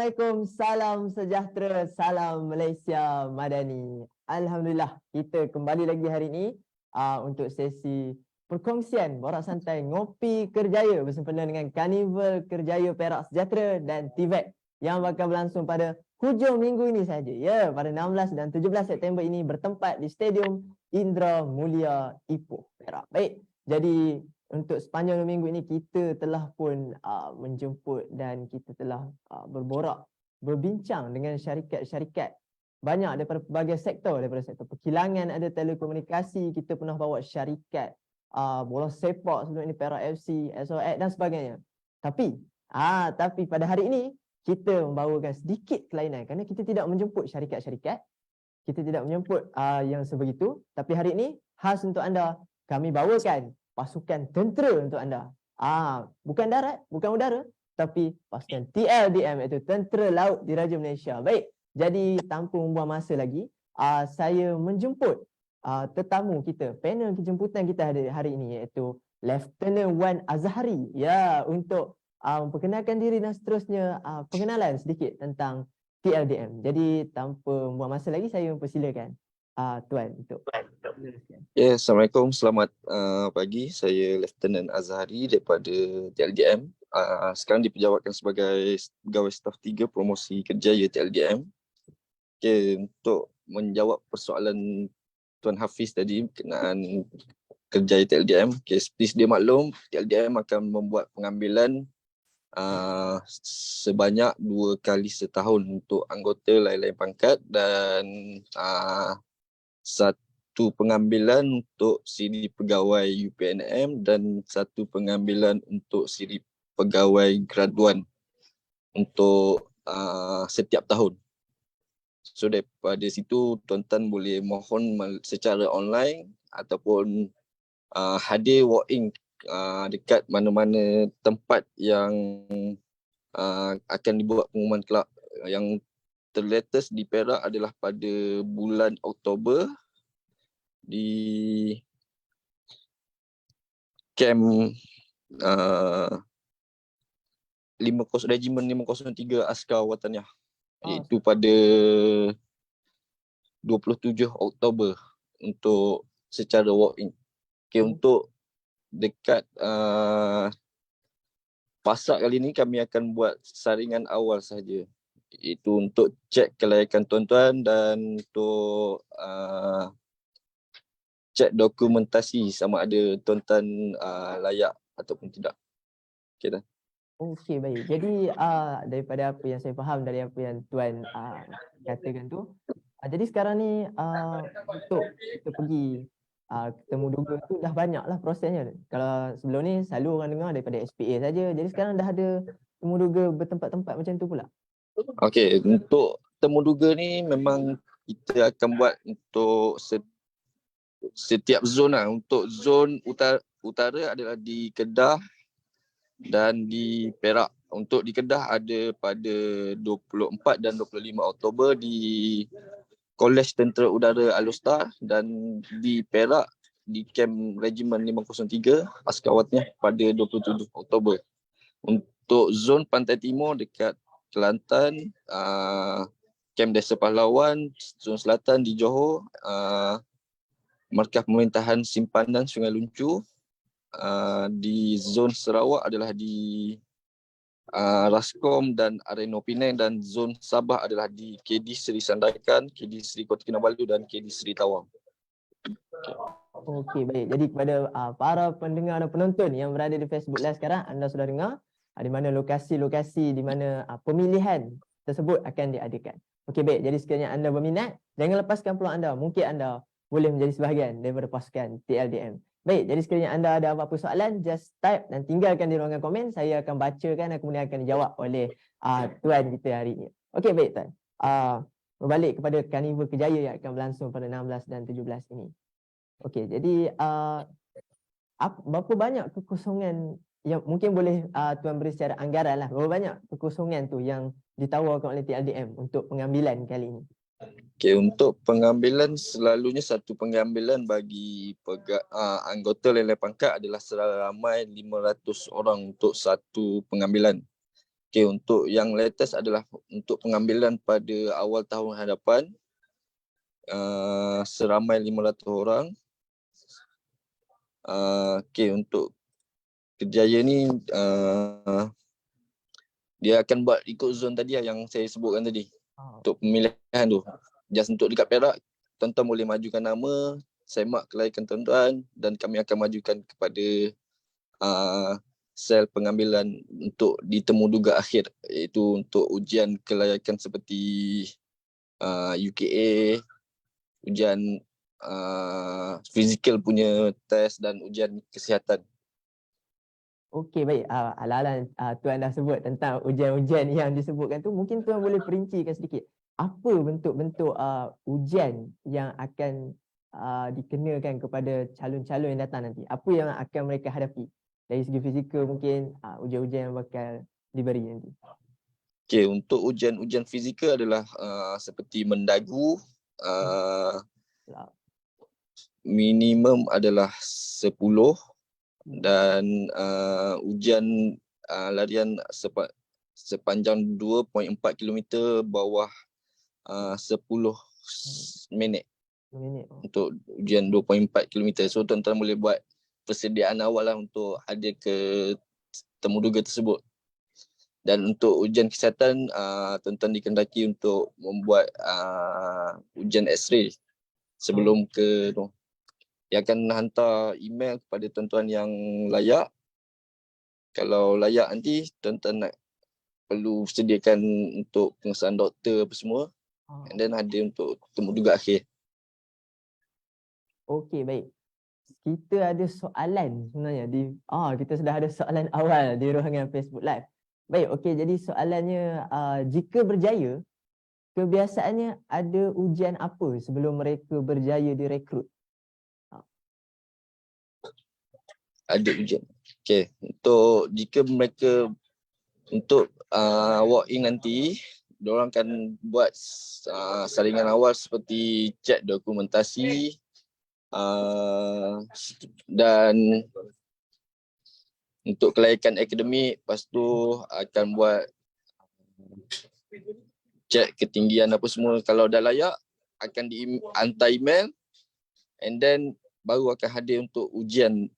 Assalamualaikum, salam sejahtera, salam Malaysia Madani. Alhamdulillah, kita kembali lagi hari ini untuk sesi perkongsian borak santai ngopi Kerjaya bersempena dengan Karnival Kerjaya Perak Sejahtera dan TVET yang bakal berlangsung pada hujung minggu ini saja. Ya, pada 16 dan 17 September ini bertempat di Stadium Indra Mulia Ipoh, Perak. Baik, jadi untuk sepanjang minggu ini kita telah pun menjemput dan kita telah berbincang dengan syarikat-syarikat banyak daripada pelbagai sektor, daripada sektor perkilangan, ada telekomunikasi, kita pernah bawa syarikat bola sepak sebelum ini, Perak FC, SOX dan sebagainya. Tapi pada hari ini kita membawakan sedikit kelainan kerana kita tidak menjemput syarikat-syarikat, kita tidak menjemput yang sebegitu, tapi hari ini khas untuk anda kami bawakan pasukan tentera untuk anda. Bukan darat, bukan udara, tapi pasukan TLDM, iaitu Tentera Laut Diraja Malaysia. Baik, jadi tanpa membuang masa lagi, saya menjemput tetamu kita, panel kejemputan kita hari ini, iaitu Lieutenant Wan Azhari. Ya, untuk memperkenalkan diri dan seterusnya pengenalan sedikit tentang TLDM. Jadi tanpa membuang masa lagi, saya mempersilakan Tuan untuk Ya, Assalamualaikum, selamat pagi. Saya Lieutenant Azhari daripada TLDM. Sekarang dipejabatkan sebagai pegawai staf 3 promosi Kerjaya TLDM. Okay, untuk menjawab persoalan Tuan Hafiz tadi berkenaan Kerjaya TLDM, okay, seperti sedia maklum, TLDM akan membuat pengambilan sebanyak 2 kali setahun untuk anggota lain-lain pangkat dan satu pengambilan untuk siri pegawai UPNM dan satu pengambilan untuk siri pegawai graduan untuk setiap tahun. So daripada situ tuan-tuan boleh mohon secara online ataupun hadir walk-in dekat mana-mana tempat yang akan dibuat pengumuman kelab. Yang terlatest di Perak adalah pada bulan Oktober di camp 50 Regimen 503 Askar Wataniah, iaitu pada 27 Oktober untuk secara walk-in. Okay, untuk dekat pasak kali ini kami akan buat saringan awal saja, iaitu untuk cek kelayakan tuan-tuan dan untuk cek dokumentasi sama ada tuan-tuan layak ataupun tidak. Okay dah. Okey, baik. Jadi daripada apa yang saya faham dari apa yang Tuan katakan tu, jadi sekarang ni untuk kita pergi ketemu duga tu dah banyaklah prosesnya. Kalau sebelum ni selalu orang dengar daripada SPA saja. Jadi sekarang dah ada temu duga bertempat-tempat macam tu pula. Okey, untuk temu duga ni memang kita akan buat untuk setiap zon lah. Untuk zon utara adalah di Kedah dan di Perak. Untuk di Kedah ada pada 24 dan 25 Oktober di Kolej Tentera Udara Alustar, dan di Perak di Kamp Regimen 503 Askar Wataniah pada 27 Oktober. Untuk zon Pantai Timur dekat Kelantan, Kamp Desa Pahlawan, zon Selatan di Johor, Markah Pemerintahan Simpanan Sungai Luncu. Di zon Sarawak adalah di Raskom dan Areno Penang, dan zon Sabah adalah di KD Seri Sandakan, KD Seri Kota Kinabalu dan KD Seri Tawang. Okey, baik. Jadi kepada para pendengar dan penonton yang berada di Facebook Live sekarang, anda sudah dengar di mana lokasi-lokasi di mana pemilihan tersebut akan diadakan. Okey, baik. Jadi sekiranya anda berminat, jangan lepaskan peluang anda. Mungkin anda boleh menjadi sebahagian daripada pasukan TLDM. Baik, jadi sekiranya anda ada apa-apa soalan, just type dan tinggalkan di ruangan komen. Saya akan bacakan dan kemudian akan dijawab oleh Tuan kita hari ini. Okey, baik Tuan. Berbalik kepada Karnival Kerjaya yang akan berlangsung pada 16 dan 17 ini. Okey, jadi berapa banyak kekosongan yang mungkin boleh Tuan beri secara anggaran lah, berapa banyak kekosongan tu yang ditawarkan oleh TLDM untuk pengambilan kali ini? Okay, untuk pengambilan selalunya satu pengambilan bagi anggota lain-lain pangkat adalah seramai 500 orang untuk satu pengambilan. Okey, untuk yang latest adalah untuk pengambilan pada awal tahun hadapan, seramai 500 orang. Okey, untuk Kerjaya ni dia akan buat ikut zon tadi lah yang saya sebutkan tadi. Untuk pemilihan tu. Just untuk dekat Perak, tuan-tuan boleh majukan nama, semak kelayakan tuan-tuan dan kami akan majukan kepada sel pengambilan untuk ditemuduga akhir, iaitu untuk ujian kelayakan seperti UKA, ujian fizikal punya test dan ujian kesihatan. Okey, baik. Ala-ala Tuan dah sebut tentang ujian-ujian yang disebutkan tu, mungkin Tuan boleh perincikan sedikit. Apa bentuk-bentuk ujian yang akan dikenakan kepada calon-calon yang datang nanti? Apa yang akan mereka hadapi? Dari segi fizikal mungkin ujian-ujian yang bakal diberi nanti. Okey, untuk ujian-ujian fizikal adalah seperti mendagu, minimum adalah 10 dan ujian larian sepanjang 2.4 km bawah 10 minit untuk ujian 2.4 km. So tuan-tuan boleh buat persediaan awal lah untuk ada ke temuduga tersebut. Dan untuk ujian kesihatan, tuan-tuan dikendaki untuk membuat ujian X-ray sebelum ke tu. Dia akan hantar email kepada tuan-tuan yang layak. Kalau layak nanti, tuan-tuan nak perlu sediakan untuk pengesahan doktor apa semua. And then ada untuk temuduga akhir. Okey, baik. Kita ada soalan sebenarnya kita sudah ada soalan awal di ruangan Facebook Live. Baik, okey, jadi soalannya jika berjaya, kebiasaannya ada ujian apa sebelum mereka berjaya direkrut? Ada ujian. Okey, untuk jika mereka untuk walk in nanti, diorang akan buat saringan awal seperti cek dokumentasi dan untuk kelayakan akademik, lepas tu akan buat cek ketinggian apa semua. Kalau dah layak, akan dihantar email and then baru akan hadir untuk ujian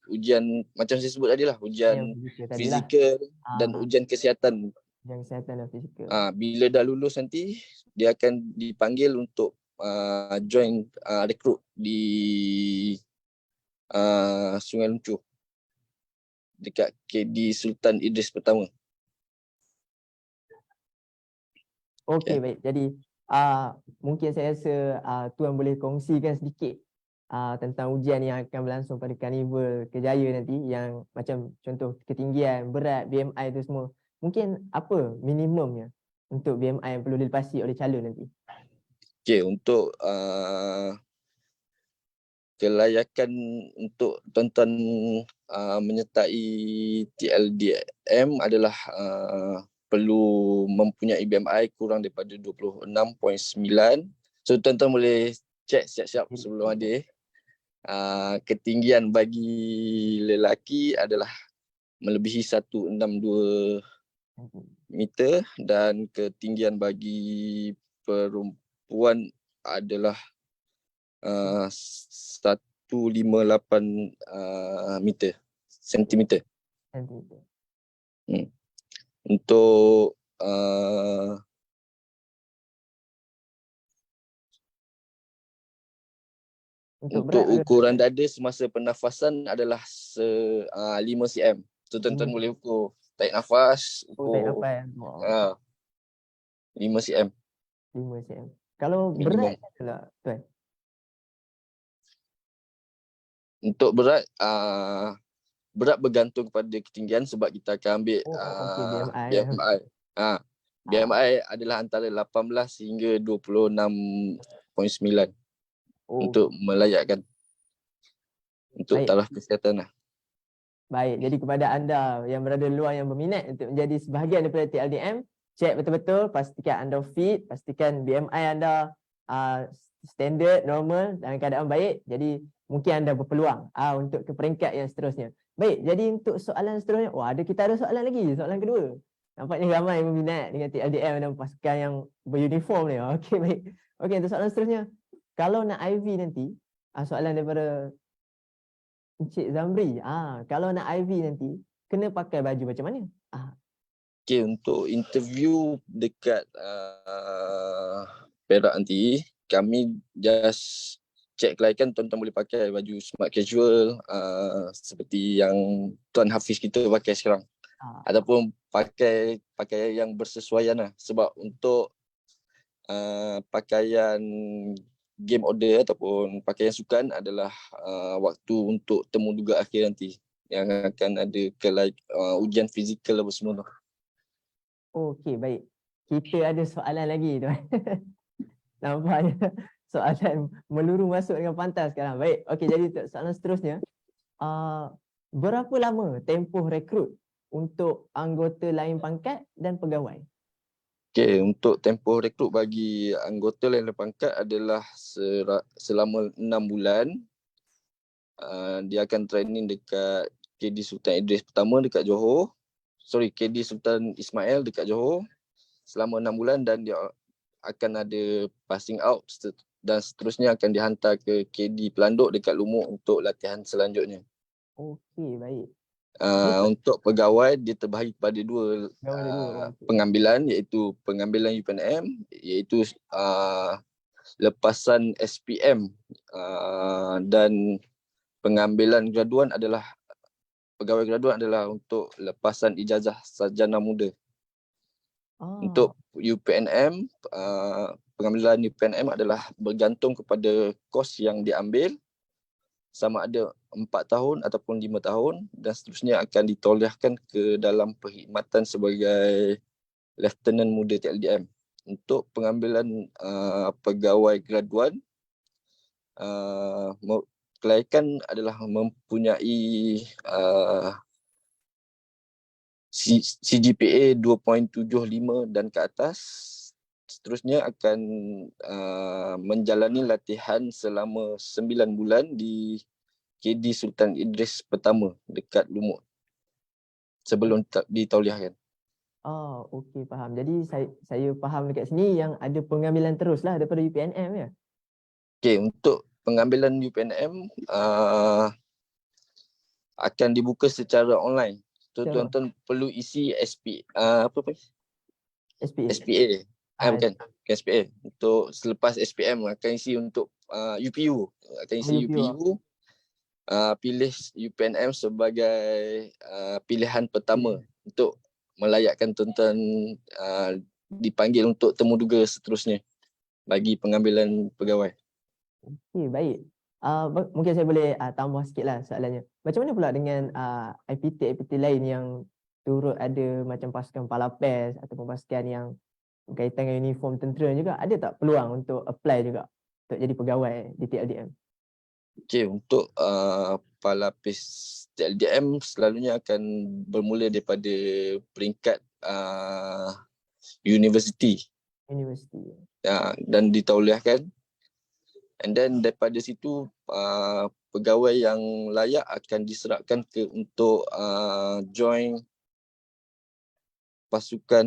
macam saya sebut tadi lah, ujian fizikal dan ujian kesihatan. Ujian kesihatan dan fizikal. Bila dah lulus nanti, dia akan dipanggil untuk join rekrut di Sungai Luncuh dekat KD Sultan Idris pertama. Okey, baik. Jadi mungkin saya rasa Tuan boleh kongsikan sedikit tentang ujian yang akan berlangsung pada Karnival Kerjaya nanti, yang macam contoh ketinggian, berat, BMI tu semua. Mungkin apa minimumnya untuk BMI yang perlu dilepasi oleh calon nanti? Okey, untuk kelayakan untuk tuan-tuan menyertai TLDM adalah perlu mempunyai BMI kurang daripada 26.9. So tuan-tuan boleh cek siap-siap sebelum ada. Ketinggian bagi lelaki adalah melebihi 162 meter dan ketinggian bagi perempuan adalah 158 meter sentimeter. Untuk untuk ukuran dada semasa pernafasan adalah 5 cm. So tuan-tuan boleh ukur tarik nafas, ukur 5 cm. 5 cm. Kalau berat pula Tuan? Untuk berat bergantung kepada ketinggian sebab kita akan ambil BMI. BMI adalah antara 18 hingga 26.9 untuk melayakkan untuk taraf kesihatan lah. Baik, jadi kepada anda yang berada di luar yang berminat untuk menjadi sebahagian daripada TLDM, cek betul-betul, pastikan anda fit, pastikan BMI anda standard, normal, dalam keadaan baik. Jadi mungkin anda berpeluang untuk ke peringkat yang seterusnya. Baik, jadi untuk soalan seterusnya, kita ada soalan lagi, soalan kedua. Nampaknya ramai yang berminat dengan TLDM dan pasukan yang beruniform ni. Okey, baik. Okey, untuk soalan seterusnya. Kalau nak IV nanti, soalan daripada Encik Zamri. Kalau nak IV nanti, kena pakai baju macam mana? Okay, untuk interview dekat Perak nanti, kami just check kelayakan tuan-tuan boleh pakai baju smart casual seperti yang Tuan Hafiz kita pakai sekarang. Ataupun pakai yang bersesuaian lah. Sebab untuk pakaian game order ataupun pakaian sukan adalah waktu untuk temu duga akhir nanti yang akan ada ujian fizikal apa semua tu. Okey, baik. Kita ada soalan lagi tuan. Nampaknya soalan meluru masuk dengan pantas sekarang. Baik, okey, jadi untuk soalan seterusnya. Berapa lama tempoh rekrut untuk anggota lain pangkat dan pegawai? Okay, untuk tempoh rekrut bagi anggota lain pangkat adalah selama 6 bulan. Dia akan training dekat KD Sultan Idris pertama dekat Johor. KD Sultan Ismail dekat Johor selama 6 bulan dan dia akan ada passing out dan seterusnya akan dihantar ke KD Pelanduk dekat Lumuk untuk latihan selanjutnya. Okey, baik. Untuk pegawai dia terbahagi kepada dua pengambilan, iaitu pengambilan UPNM iaitu lepasan SPM dan pengambilan graduan adalah pegawai graduan adalah untuk lepasan ijazah sarjana muda. Untuk UPNM, pengambilan UPNM adalah bergantung kepada kos yang diambil, sama ada 4 tahun ataupun 5 tahun dan seterusnya akan ditolehkan ke dalam perkhidmatan sebagai Lieutenant Muda TLDM. Untuk pengambilan pegawai graduan, kelayakan adalah mempunyai CGPA 2.75 dan ke atas. Seterusnya akan menjalani latihan selama 9 bulan di KD Sultan Idris pertama dekat Lumut sebelum ditauliahkan. Okey, faham. Jadi saya faham dekat sini yang ada pengambilan teruslah daripada UPNM ya. Okey, untuk pengambilan UPNM akan dibuka secara online. Tuan-tuan perlu isi SPA. Bukan SPA. Untuk selepas SPM akan isi untuk UPU. Akan isi UPU. Pilih UPNM sebagai pilihan pertama untuk melayakkan tuan-tuan dipanggil untuk temu duga seterusnya bagi pengambilan pegawai. Okey, baik. Mungkin saya boleh tambah sikitlah soalannya. Macam mana pula dengan IPT lain yang turut ada macam pasukan Palapes ataupun pasukan yang berkaitan dengan uniform tentera juga, ada tak peluang untuk apply juga untuk jadi pegawai di TLDM? Okey, untuk Palapis TLDM selalunya akan bermula daripada peringkat universiti. Dan ditauliahkan. And then daripada situ pegawai yang layak akan diserahkan untuk join pasukan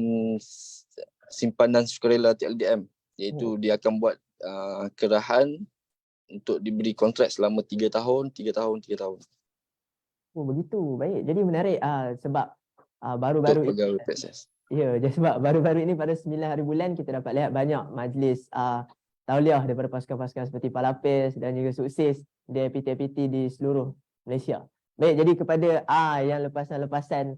simpanan sukarela TLDM, iaitu dia akan buat kerahan untuk diberi kontrak selama 3 tahun. Oh begitu, baik. Jadi menarik sebab baru-baru ini pegawai PSS. Ya, sebab baru-baru ini pada 9 hari bulan kita dapat lihat banyak majlis tauliah daripada pasukan-pasukan seperti Palapis dan juga sukses di IPT di seluruh Malaysia. Baik, jadi kepada yang lepasan-lepasan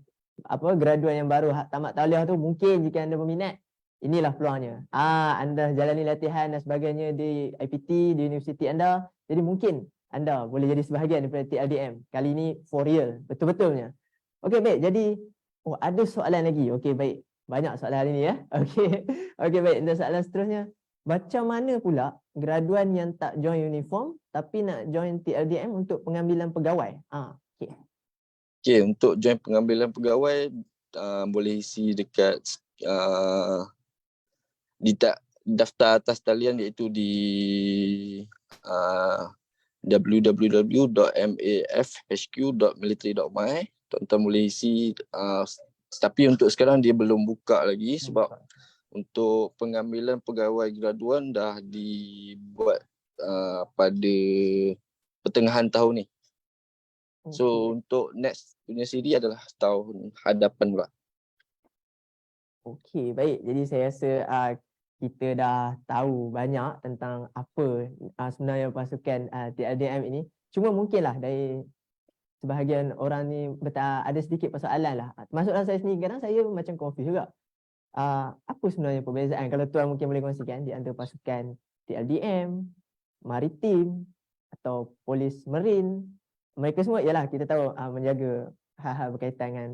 graduan yang baru tamat tauliah tu, mungkin jika anda berminat, inilah peluangnya. Anda jalani latihan dan sebagainya di IPT, di universiti anda. Jadi mungkin anda boleh jadi sebahagian daripada TLDM. Kali ini for real, betul-betulnya. Okey, baik. Jadi ada soalan lagi. Okey, baik. Banyak soalan hari ni ya. Okey, baik. Untuk soalan seterusnya, macam mana pula graduan yang tak join uniform tapi nak join TLDM untuk pengambilan pegawai? Okey, untuk join pengambilan pegawai boleh isi dekat di daftar atas talian, iaitu di www.mafhq.military.my. Tuan-tuan boleh isi Tapi untuk sekarang dia belum buka lagi sebab untuk pengambilan pegawai graduan dah dibuat pada pertengahan tahun ni. So untuk next punya siri adalah tahun hadapan pula. Okey, baik. Jadi saya rasa kita dah tahu banyak tentang apa sebenarnya pasukan TLDM ini. Cuma mungkinlah dari sebahagian orang ni ada sedikit persoalan lah. Termasuk dalam saya sendiri, kadang saya macam confused juga. Apa sebenarnya perbezaan, kalau tuan mungkin boleh kongsikan, di antara pasukan TLDM, Maritim atau Polis Marine. Mereka semua ialah kita tahu menjaga hal-hal berkaitan dengan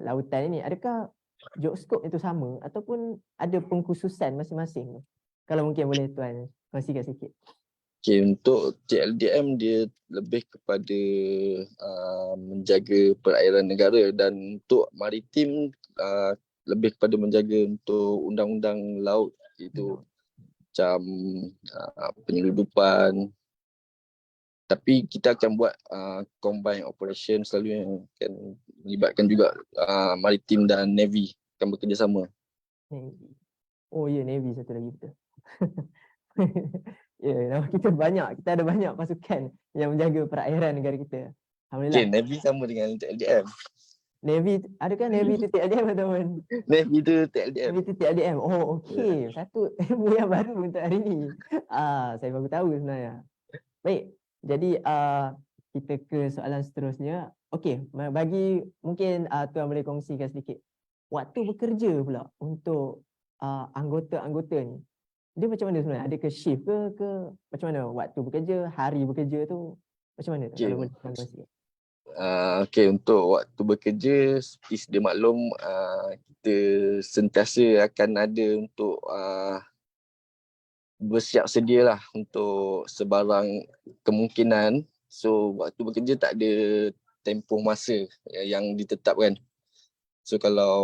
lautan ini. Adakah job scope itu sama ataupun ada pengkhususan masing-masing? Kalau mungkin boleh tuan kongsikan sikit. Okay, untuk TLDM dia lebih kepada menjaga perairan negara, dan untuk Maritim lebih kepada menjaga untuk undang-undang laut, itu macam penyeludupan. Tapi kita akan buat combine operation selalu yang akan melibatkan juga Maritim dan Navy akan bekerjasama. Navy. Oh ya, Navy satu lagi betul. Ya, kita banyak, kita ada banyak pasukan yang menjaga perairan negara kita. Alhamdulillah. Okay, Navy sama dengan TLDM. Navy, adakah Navy itu TLDM ataupun? Navy tu TLDM. Navy itu TLDM. Oh, okey. Satu ilmu yang baru untuk hari ini. Saya baru tahu sebenarnya. Baik. Jadi kita ke soalan seterusnya. Okey, bagi mungkin tuan boleh kongsikan sedikit waktu bekerja pula untuk anggota-anggota ni. Dia macam mana sebenarnya? Ada ke shift ke macam mana waktu bekerja, hari bekerja tu macam mana? Okay. Kalau boleh tuan kongsikan. Okay, untuk waktu bekerja seperti sedia maklum, kita sentiasa akan ada untuk bersiap sedia lah untuk sebarang kemungkinan. So waktu bekerja tak ada tempoh masa yang ditetapkan. So kalau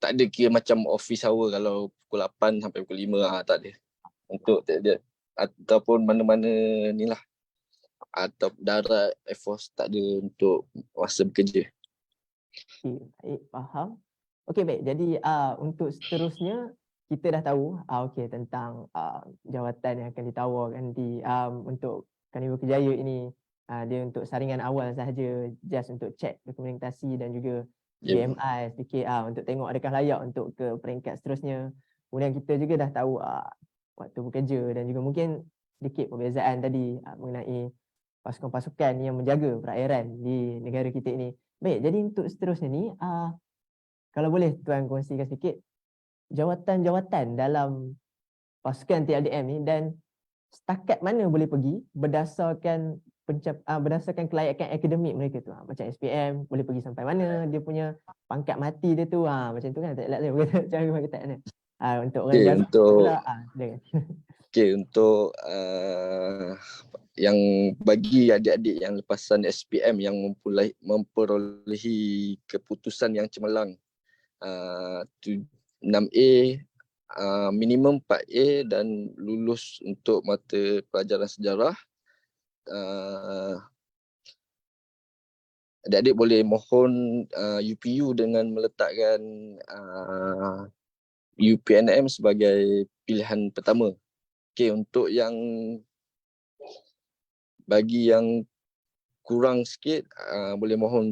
tak ada kira macam office hour, kalau pukul 8 sampai pukul 5 tak ada. Untuk tak ada, ataupun mana-mana ni lah, atau darat, Air Force tak ada untuk masa bekerja. Okay, baik, faham. Okey, baik. Jadi untuk seterusnya kita dah tahu okey tentang jawatan yang akan ditawarkan di untuk Karnival Kerjaya ini. Dia untuk saringan awal sahaja, just untuk cek dokumentasi dan juga GMI sedikit untuk tengok adakah layak untuk ke peringkat seterusnya. Kemudian kita juga dah tahu waktu bekerja dan juga mungkin sedikit perbezaan tadi mengenai pasukan-pasukan yang menjaga perairan di negara kita ini. Baik, jadi untuk seterusnya ni kalau boleh tuan kongsikan sikit jawatan-jawatan dalam pasukan TLDM ni dan setakat mana boleh pergi berdasarkan berdasarkan kelayakan akademik mereka tu. Macam SPM boleh pergi sampai mana, dia punya pangkat mati dia tu macam tu kan, tak elak saya berkata cara perkataannya. Untuk orang jaga pula silakan. Okay, untuk yang bagi adik-adik yang lepasan SPM yang memperolehi keputusan yang cemerlang, 6A, minimum 4A dan lulus untuk mata pelajaran sejarah, adik-adik boleh mohon UPU dengan meletakkan UPNM sebagai pilihan pertama. Okay, untuk yang bagi yang kurang sikit, boleh mohon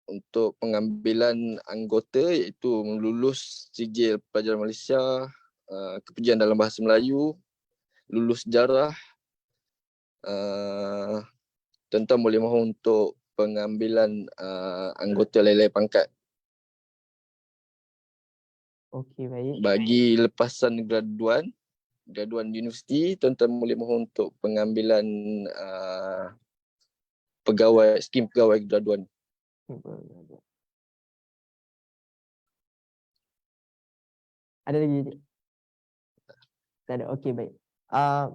untuk pengambilan anggota, iaitu lulus sijil pelajaran Malaysia, kepujian dalam bahasa Melayu, lulus sejarah. Tuan-tuan boleh mohon untuk pengambilan anggota lain-lain pangkat. Okey, baik. Bagi lepasan graduan universiti, tuan-tuan boleh mohon untuk pengambilan skim pegawai graduan. Ada lagi? Tak ada. Okey, baik.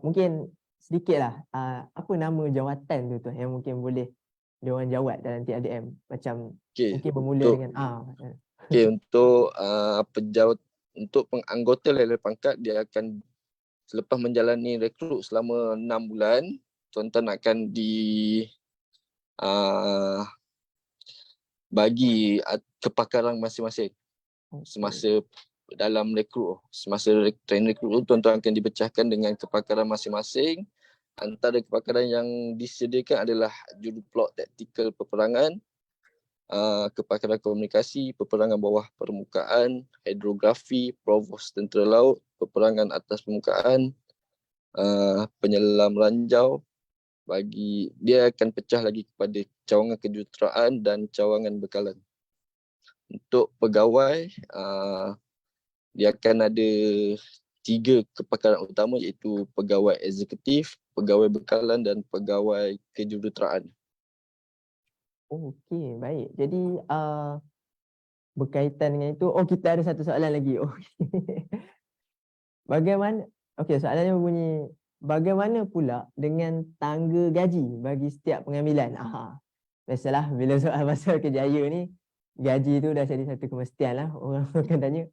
Mungkin sedikitlah apa nama jawatan tu yang mungkin boleh diorang jawat dalam TLDM, macam mungkin bermula dengan Okey, untuk pejabat, untuk anggota lain-lain pangkat, dia akan selepas menjalani rekrut selama 6 bulan, tuan-tuan akan bagi kepakaran masing-masing. Semasa dalam rekrut, semasa train rekrut tu, tuan-tuan akan dipecahkan dengan kepakaran masing-masing. Antara kepakaran yang disediakan adalah juruplot taktikal peperangan, kepakaran komunikasi, peperangan bawah permukaan, hidrografi, provos tentera laut, peperangan atas permukaan, penyelam ranjau. Bagi dia akan pecah lagi kepada cawangan kejuruteraan dan cawangan bekalan. Untuk pegawai, dia akan ada 3 kepakaran utama, iaitu pegawai eksekutif, pegawai bekalan dan pegawai kejuruteraan. Okey, baik. Jadi berkaitan dengan itu, kita ada satu soalan lagi. Bagaimana, soalannya berbunyi, bagaimana pula dengan tangga gaji bagi setiap pengambilan? Biasalah bila soal pasal kerjaya ni, gaji tu dah jadi satu kemestian lah. Orang akan tanya.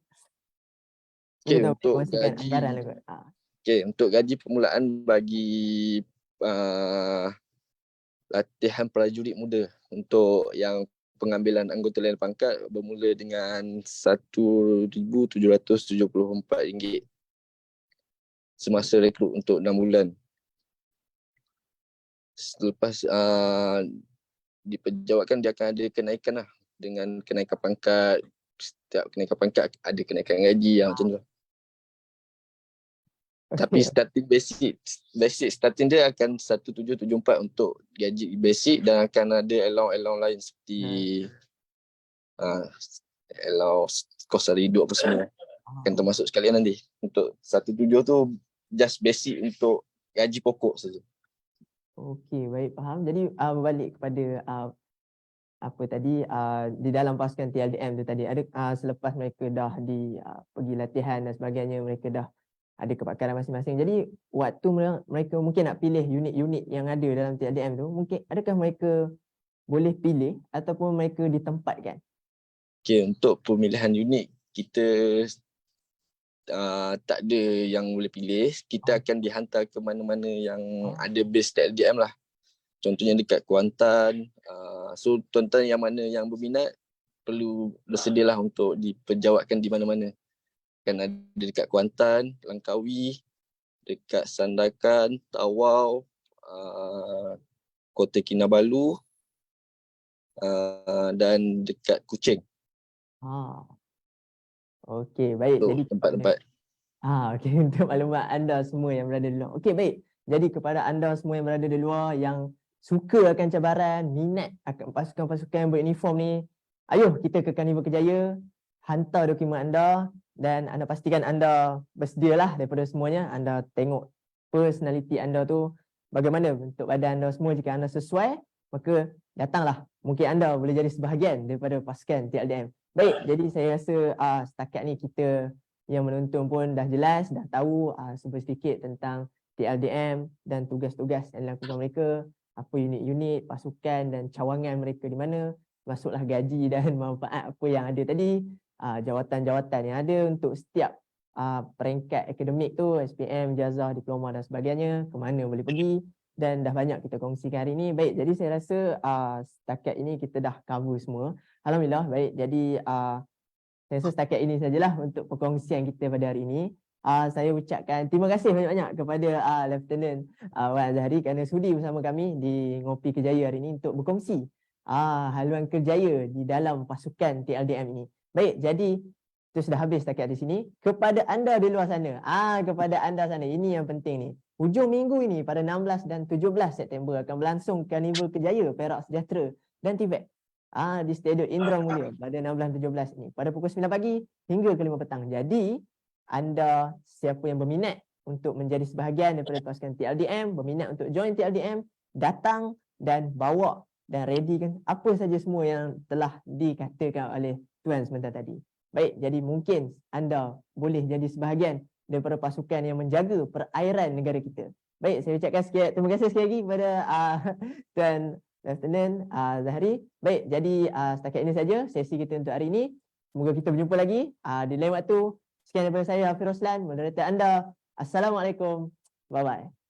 Okey, Kita untuk kongsikan anggaran lah kot. Untuk gaji permulaan bagi latihan prajurit muda untuk yang pengambilan anggota lain pangkat bermula dengan RM1,774 semasa rekrut untuk 6 bulan. Selepas dipejabatkan, dia akan ada kenaikan lah, dengan kenaikan pangkat. Setiap kenaikan pangkat ada kenaikan gaji macam tu. Tapi starting basic starting dia akan 1,774 untuk gaji basic, dan akan ada allowance lain seperti allowance kos hari hidup apa semua akan termasuk sekalian nanti. Untuk 1,7 tu just basic untuk gaji pokok saja. Okey, baik, faham. Jadi berbalik kepada apa tadi, di dalam pasukan TLDM tu tadi, ada selepas mereka dah pergi latihan dan sebagainya, mereka dah ada kepakaran masing-masing. Jadi waktu mereka mungkin nak pilih unit-unit yang ada dalam TLDM tu, mungkin adakah mereka boleh pilih ataupun mereka ditempatkan? Okey, untuk pemilihan unit kita tak ada yang boleh pilih. Kita akan dihantar ke mana-mana yang ada base TLDM lah. Contohnya dekat Kuantan. So tuan-tuan yang mana yang berminat perlu bersedialah untuk dipejabatkan di mana-mana. Kan ada dekat Kuantan, Langkawi, dekat Sandakan, Tawau, Kota Kinabalu, dan dekat Kuching. Okey, baik. Untuk jadi tempat-tempat. Okey, untuk maklumat anda semua yang berada di luar. Okey, baik. Jadi kepada anda semua yang berada di luar yang suka akan cabaran, minat akan pasukan-pasukan yang beruniform ni, ayo kita ke Karnival Kerjaya, hantar dokumen anda dan anda pastikan anda bersedialah daripada semuanya. Anda tengok personality anda tu bagaimana bentuk badan anda semua. Jika anda sesuai, maka datanglah. Mungkin anda boleh jadi sebahagian daripada pasukan TLDM. Baik, jadi saya rasa setakat ni kita yang menonton pun dah jelas, dah tahu sedikit tentang TLDM dan tugas-tugas yang dilakukan mereka, apa unit-unit, pasukan dan cawangan mereka di mana, masuklah gaji dan manfaat apa yang ada tadi, jawatan-jawatan yang ada untuk setiap peringkat akademik tu, SPM, Jazah, Diploma dan sebagainya, ke mana boleh pergi, dan dah banyak kita kongsikan hari ini. Baik, jadi saya rasa setakat ini kita dah cover semua. Alhamdulillah, baik. Jadi saya rasa setakat ini sajalah untuk perkongsian kita pada hari ini. Saya ucapkan terima kasih banyak-banyak kepada Lieutenant Wan Azhari kerana sudi bersama kami di Ngopi Kerjaya hari ini untuk berkongsi haluan kerjaya di dalam pasukan TLDM ini. Baik, jadi itu sudah habis setakat di sini. Kepada anda di luar sana, kepada anda sana, ini yang penting ni. Hujung minggu ini pada 16 dan 17 September akan berlangsung Karnival Kerjaya Perak Sejahtera dan Tibet di Stadium Indra Mulia pada 16 dan 17 ini pada pukul 9 pagi hingga ke 5 petang. Jadi anda siapa yang berminat untuk menjadi sebahagian daripada pasukan TLDM, berminat untuk join TLDM, datang dan bawa dan readykan apa saja semua yang telah dikatakan oleh Tuan sebentar tadi. Baik, jadi mungkin anda boleh jadi sebahagian daripada pasukan yang menjaga perairan negara kita. Baik, saya ucapkan terima kasih sekali lagi kepada Tuan Lieutenant Zahari. Baik, jadi setakat ini saja sesi kita untuk hari ini. Semoga kita berjumpa lagi di lain waktu. Sekian daripada saya, Hafiz Roslan, moderator anda. Assalamualaikum. Bye-bye.